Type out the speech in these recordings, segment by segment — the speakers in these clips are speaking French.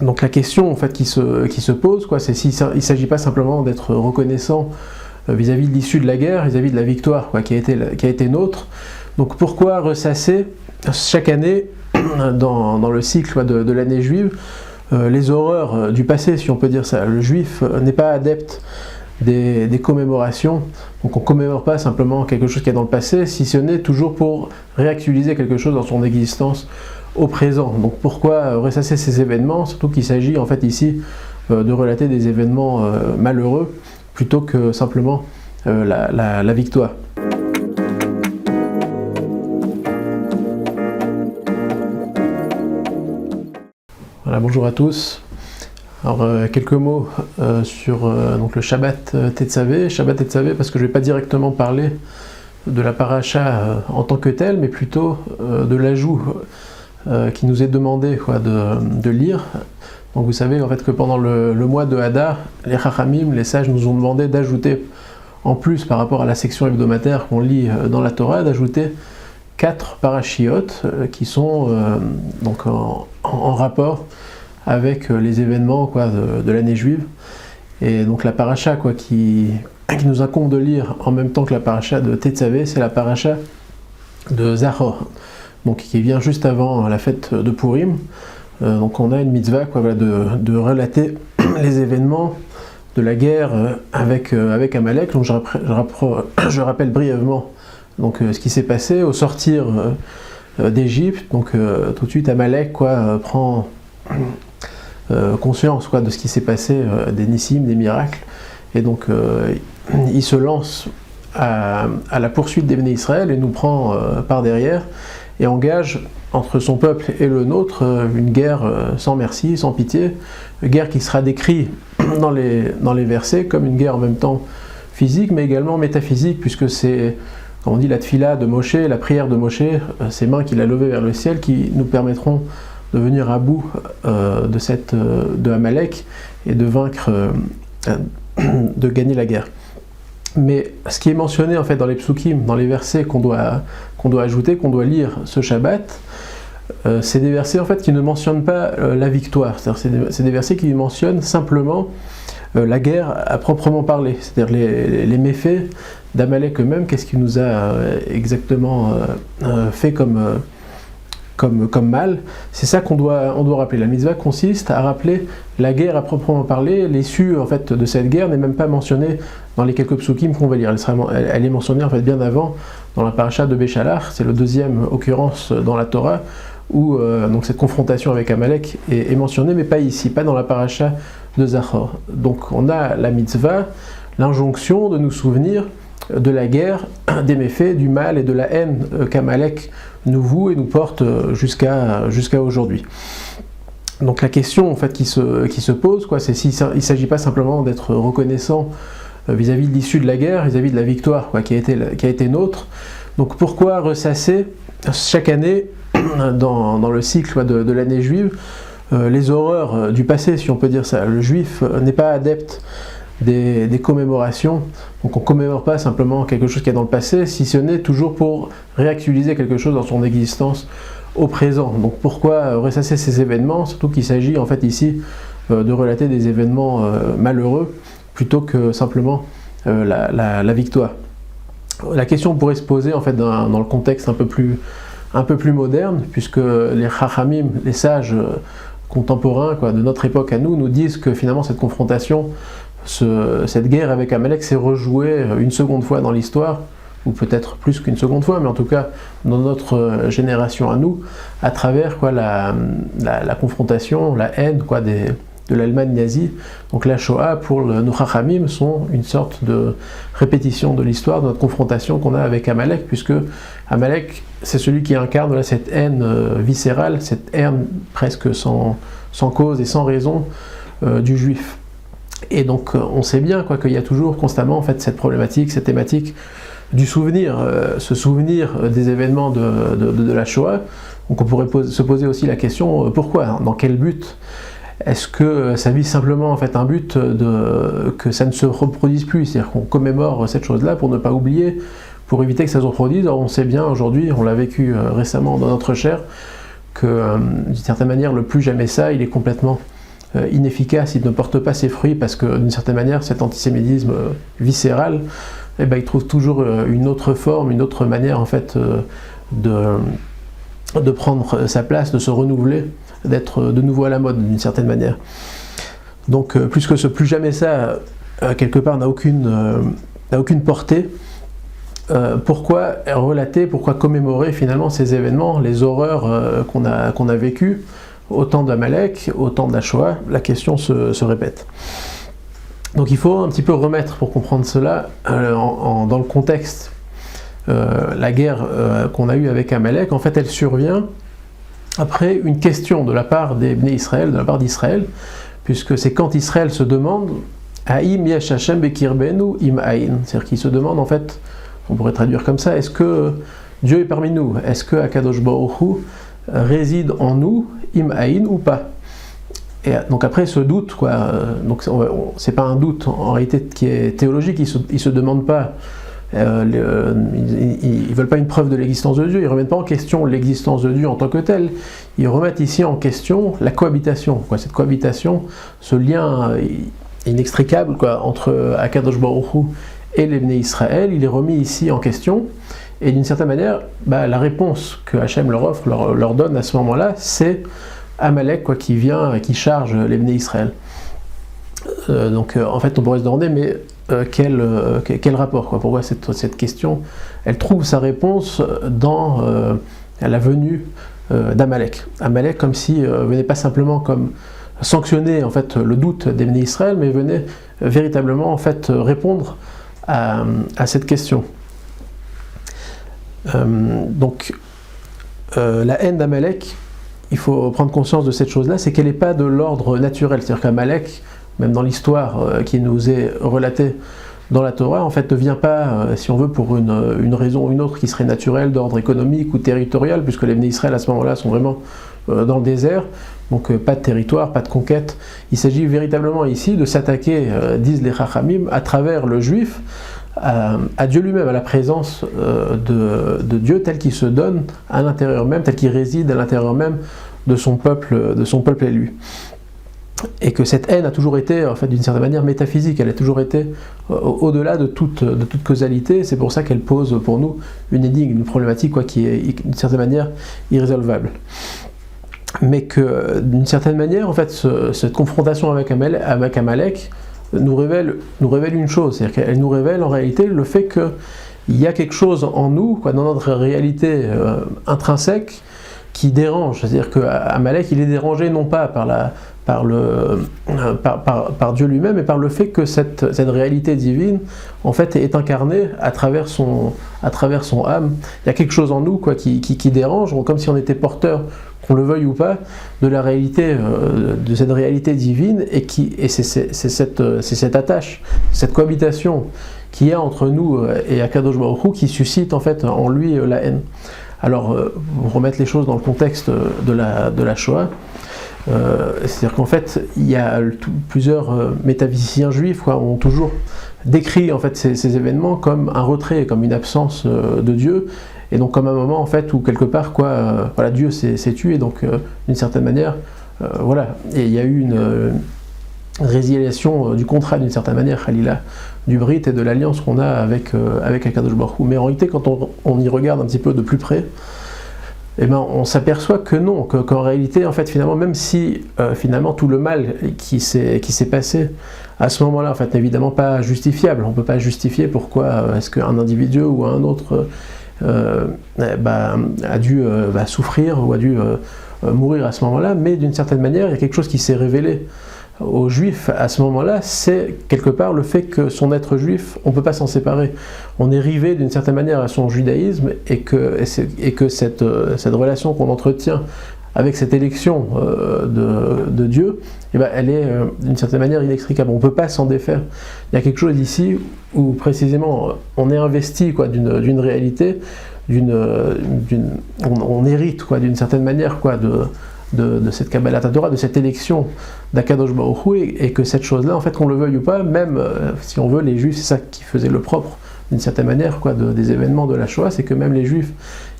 Donc la question en fait qui se pose, c'est s'il ne s'agit pas simplement d'être reconnaissant vis-à-vis de l'issue de la guerre, vis-à-vis de la victoire qui a été nôtre. Donc pourquoi ressasser chaque année dans le cycle de l'année juive les horreurs du passé, si on peut dire ça. Le juif n'est pas adepte des commémorations, donc on ne commémore pas simplement quelque chose qui est dans le passé, si ce n'est toujours pour réactualiser quelque chose dans son existence au présent. Donc pourquoi ressasser ces événements, surtout qu'il s'agit en fait ici de relater des événements malheureux plutôt que simplement la victoire. Voilà, bonjour à tous. Alors quelques mots sur donc le Shabbat Tetzavé. Shabbat Tetzavé parce que je ne vais pas directement parler de la paracha en tant que telle, mais plutôt de l'ajout qui nous est demandé de lire. Donc vous savez en fait que pendant le mois de Hadar, les Chachamim, les sages nous ont demandé d'ajouter, en plus par rapport à la section hebdomadaire qu'on lit dans la Torah, d'ajouter 4 parashiot qui sont donc en rapport avec les événements de l'année juive. Et donc la paracha qui nous incombe de lire en même temps que la paracha de Tetzavé, c'est la paracha de Zachor, donc qui vient juste avant la fête de Purim. Donc on a une mitzvah de relater les événements de la guerre avec Amalek. Donc je rappelle brièvement donc ce qui s'est passé au sortir d'Égypte. Donc tout de suite Amalek prend conscience de ce qui s'est passé, des nissim, des miracles, et donc il se lance à la poursuite des Béné Israël et nous prend par derrière et engage entre son peuple et le nôtre une guerre sans merci, sans pitié, une guerre qui sera décrite dans les versets comme une guerre en même temps physique mais également métaphysique, puisque c'est, comme on dit, la tfila de Moshe, la prière de Moshe, ses mains qu'il a levées vers le ciel, qui nous permettront de venir à bout de Amalek et de vaincre, de gagner la guerre. Mais ce qui est mentionné en fait dans les psukim, dans les versets qu'on doit ajouter, qu'on doit lire ce Shabbat, c'est des versets en fait qui ne mentionnent pas la victoire. C'est des versets qui mentionnent simplement la guerre à proprement parler, c'est-à-dire les méfaits d'Amalek eux-mêmes, qu'est-ce qu'il nous a exactement fait comme mal. C'est ça qu'on doit rappeler. La mitzvah consiste à rappeler la guerre à proprement parler. L'issue en fait de cette guerre n'est même pas mentionnée dans les quelques psukim qu'on va lire. Elle est mentionnée en fait bien avant dans la paracha de Béchalach. C'est la deuxième occurrence dans la Torah où donc cette confrontation avec Amalek est mentionnée, mais pas ici, pas dans la paracha de Zachor. Donc on a la mitzvah, l'injonction de nous souvenir de la guerre, des méfaits, du mal et de la haine qu'Amalek nous voue et nous porte jusqu'à aujourd'hui. Donc la question en fait qui se pose, c'est s'il ne s'agit pas simplement d'être reconnaissant vis-à-vis de l'issue de la guerre, vis-à-vis de la victoire qui a été nôtre. Donc pourquoi ressasser chaque année dans le cycle de l'année juive les horreurs du passé, si on peut dire ça. Le juif n'est pas adepte des commémorations, donc on ne commémore pas simplement quelque chose qui est dans le passé, si ce n'est toujours pour réactualiser quelque chose dans son existence au présent. Donc pourquoi ressasser ces événements, surtout qu'il s'agit en fait ici de relater des événements malheureux plutôt que simplement la victoire. La question pourrait se poser en fait dans le contexte un peu plus moderne, puisque les Chachamim, les sages contemporains de notre époque à nous disent que finalement cette confrontation, cette guerre avec Amalek s'est rejouée une seconde fois dans l'histoire, ou peut-être plus qu'une seconde fois, mais en tout cas dans notre génération à nous, à travers la confrontation, la haine de l'Allemagne nazie. Donc la Shoah pour nos Chachamim sont une sorte de répétition de l'histoire, de notre confrontation qu'on a avec Amalek, puisque Amalek c'est celui qui incarne cette haine viscérale, cette haine presque sans cause et sans raison du juif. Et donc on sait bien qu'il y a toujours constamment en fait cette problématique, cette thématique du souvenir, ce souvenir des événements de la Shoah. Donc on pourrait se poser aussi la question pourquoi, dans quel but? Est-ce que ça vise simplement en fait un but que ça ne se reproduise plus, c'est-à-dire qu'on commémore cette chose-là pour ne pas oublier, pour éviter que ça se reproduise? Or on sait bien aujourd'hui, on l'a vécu récemment dans notre chair, que d'une certaine manière le plus jamais ça, il est complètement inefficace, il ne porte pas ses fruits parce que d'une certaine manière cet antisémitisme viscéral, eh ben, il trouve toujours une autre forme, une autre manière en fait de prendre sa place, de se renouveler, d'être de nouveau à la mode d'une certaine manière. Donc plus jamais ça, quelque part n'a aucune portée. Pourquoi relater, pourquoi commémorer finalement ces événements, les horreurs qu'on a vécues au temps d'Amalek, au temps de la Shoah? La question se répète. Donc il faut un petit peu remettre, pour comprendre cela, dans le contexte. La guerre qu'on a eue avec Amalek, en fait elle survient après une question de la part des Bnei Israël, de la part d'Israël, puisque c'est quand Israël se demande Haïm yesh Hashem bekirbenu im aïn, c'est-à-dire qu'il se demande en fait, on pourrait traduire comme ça, est-ce que Dieu est parmi nous? Est-ce que Akadosh Baruch Hu réside en nous, im aïn ou pas? Et donc après ce doute, donc c'est pas un doute en réalité qui est théologique, ils se demandent pas, ils veulent pas une preuve de l'existence de Dieu, ils remettent pas en question l'existence de Dieu en tant que tel, ils remettent ici en question la cohabitation, cette cohabitation, ce lien inextricable entre Akadosh Baruch Hu et les Bnei Israël, il est remis ici en question, et d'une certaine manière, la réponse que Hachem leur offre, leur donne à ce moment-là, c'est Amalek qui vient et qui charge les Bnei Israël. Donc en fait on pourrait se demander, mais quel rapport, pourquoi cette question, elle trouve sa réponse dans la venue d'Amalek. Amalek comme si venait pas simplement comme sanctionner en fait le doute des Bnei Israël, mais venait véritablement en fait répondre à cette question. Donc la haine d'Amalek, il faut prendre conscience de cette chose-là, c'est qu'elle n'est pas de l'ordre naturel, c'est-à-dire qu'Amalek, même dans l'histoire qui nous est relatée dans la Torah, en fait ne vient pas, si on veut, pour une raison ou une autre qui serait naturelle, d'ordre économique ou territorial, puisque les Bnei Israël à ce moment-là sont vraiment dans le désert, donc pas de territoire, pas de conquête. Il s'agit véritablement ici de s'attaquer, disent les Chachamim, à travers le juif, à Dieu lui-même, à la présence de Dieu tel qu'il se donne à l'intérieur même, tel qu'il réside à l'intérieur même de son peuple élu. Et que cette haine a toujours été, en fait, d'une certaine manière, métaphysique, elle a toujours été au-delà de toute causalité, c'est pour ça qu'elle pose pour nous une énigme, une problématique qui est d'une certaine manière irrésolvable. Mais que d'une certaine manière, en fait, cette confrontation avec Amalek nous révèle une chose, c'est-à-dire qu'elle nous révèle en réalité le fait qu'il y a quelque chose en nous, dans notre réalité intrinsèque, qui dérange. C'est-à-dire qu'Amalek, il est dérangé non pas par Dieu lui-même, mais par le fait que cette réalité divine, en fait, est incarnée à travers son âme. Il y a quelque chose en nous qui dérange, comme si on était porteur, qu'on le veuille ou pas, de la réalité, de cette réalité divine, et c'est cette attache, cette cohabitation qu'il y a entre nous et Akadosh Baruch Hu qui suscite en fait en lui la haine. Alors, pour remettre les choses dans le contexte de la Shoah, c'est-à-dire qu'en fait, il y a plusieurs métaphysiciens juifs ont toujours décrit en fait ces événements comme un retrait, comme une absence de Dieu, et donc comme un moment en fait où quelque part Dieu s'est tué, donc d'une certaine manière, et il y a eu une résiliation du contrat d'une certaine manière, Khalila, du Brit et de l'alliance qu'on a avec Akadosh Baruch Hu. Mais en réalité, quand on y regarde un petit peu de plus près, on s'aperçoit que non, qu'en réalité, en fait, finalement, même si finalement tout le mal qui s'est passé à ce moment-là, en fait, n'est évidemment pas justifiable. On ne peut pas justifier pourquoi est-ce qu'un individu ou un autre a dû souffrir ou a dû mourir à ce moment-là, mais d'une certaine manière, il y a quelque chose qui s'est révélé aux juifs à ce moment-là, c'est quelque part le fait que son être juif, on ne peut pas s'en séparer. On est rivé d'une certaine manière à son judaïsme, et que cette relation qu'on entretient avec cette élection de Dieu, elle est d'une certaine manière inextricable. On ne peut pas s'en défaire. Il y a quelque chose ici où précisément on est investi d'une réalité, on hérite d'une certaine manière de cette Kabbalat Torah, de cette élection d'Akadosh Baruch Hu, et que cette chose-là, en fait, qu'on le veuille ou pas, même si on veut, les Juifs, c'est ça qui faisait le propre, d'une certaine manière, des événements de la Shoah, c'est que même les Juifs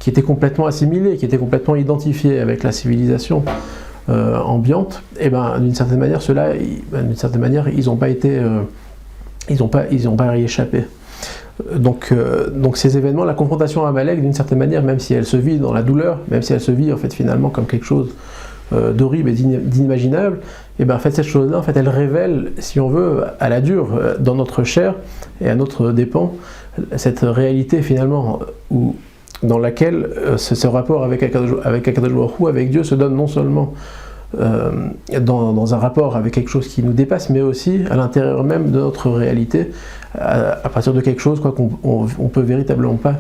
qui étaient complètement assimilés, qui étaient complètement identifiés avec la civilisation ambiante, et d'une certaine manière, ceux-là, d'une certaine manière, ils n'ont pas été, ils n'ont pas y échappé. Donc ces événements, la confrontation à Amalek, d'une certaine manière, même si elle se vit dans la douleur, même si elle se vit en fait finalement comme quelque chose d'horrible et d'inimaginable, et en fait cette chose-là, en fait, elle révèle, si on veut, à la dure, dans notre chair et à notre dépens, cette réalité finalement dans laquelle ce rapport avec Akadosh Baruch Hu, avec Dieu, se donne non seulement dans un rapport avec quelque chose qui nous dépasse, mais aussi à l'intérieur même de notre réalité, à partir de quelque chose qu'on peut véritablement pas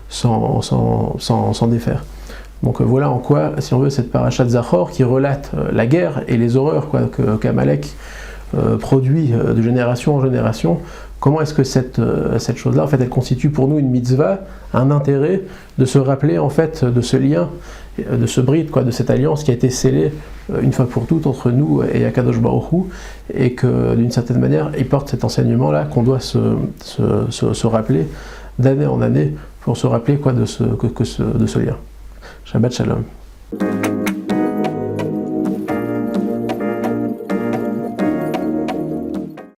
s'en défaire. Donc voilà en quoi, si on veut, cette parashat Zachor qui relate la guerre et les horreurs qu'Amalek produit de génération en génération, comment est-ce que cette chose-là, en fait, elle constitue pour nous une mitzvah, un intérêt de se rappeler en fait de ce lien, de ce brit, de cette alliance qui a été scellée une fois pour toutes entre nous et Akadosh Baruch Hu, et que d'une certaine manière, il porte cet enseignement-là qu'on doit se rappeler d'année en année pour se rappeler de ce lien. Shabbat Shalom.